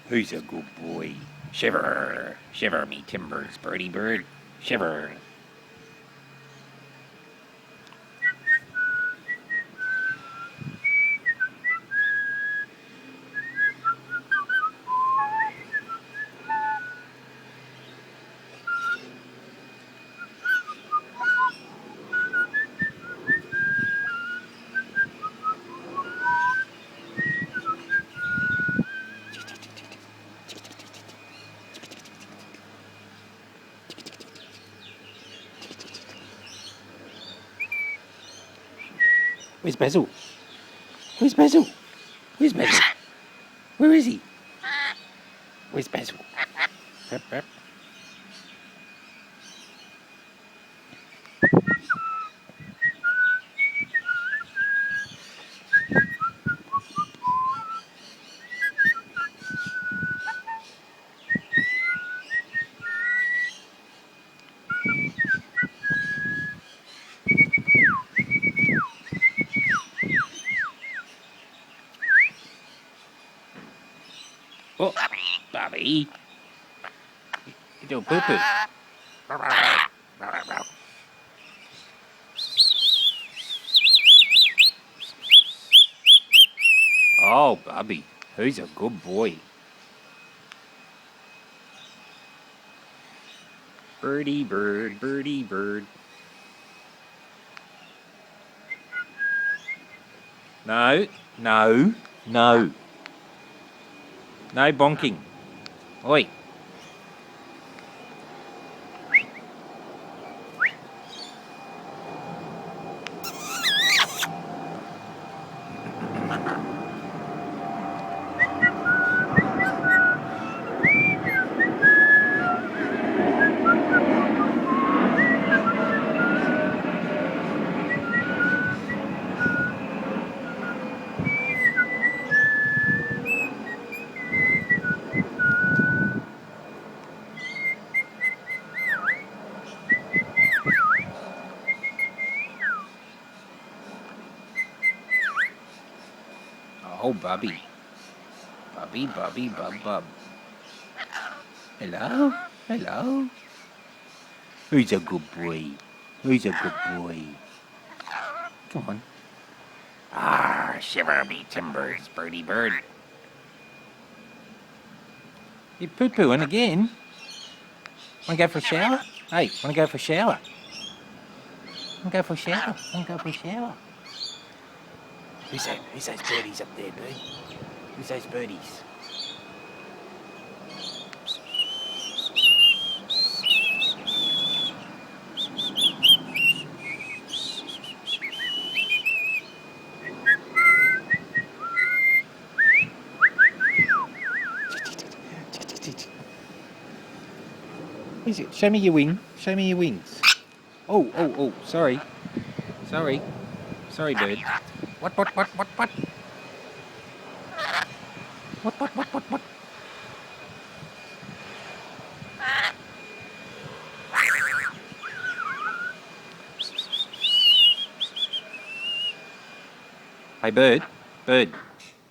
Who's a good boy? Shiver, shiver me timbers, birdie bird, shiver. Where's Basil? Where's Basil? Where's Basil? Where is he? Where's Basil? Rap, rap. Oh, Bobby. You do poo-poo. Oh, Bobby, who's a good boy? Birdie bird, birdie bird. No, no, no. No bonking. Oi. Oh, Bubby. Bubby, Bubby, Bub, Bub. Hello? Hello? Who's a good boy? Who's a good boy? Come on. Ah, shiver me timbers, birdie bird. You poo-pooing again? Wanna go for a shower? Hey, wanna go for a shower? Wanna go for a shower? Wanna go for a shower? Who's those birdies up there, bird? Who's those birdies? What is it? Show me your wing. Show me your wings. Oh, oh, oh, sorry. Sorry. Sorry, bird. What? What? What? Hey, bird. Bird.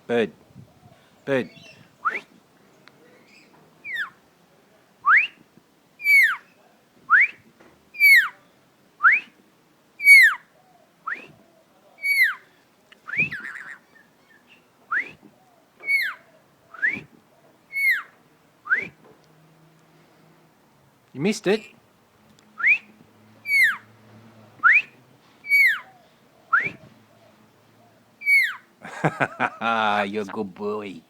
Bird. Bird. You missed it. You're a good boy.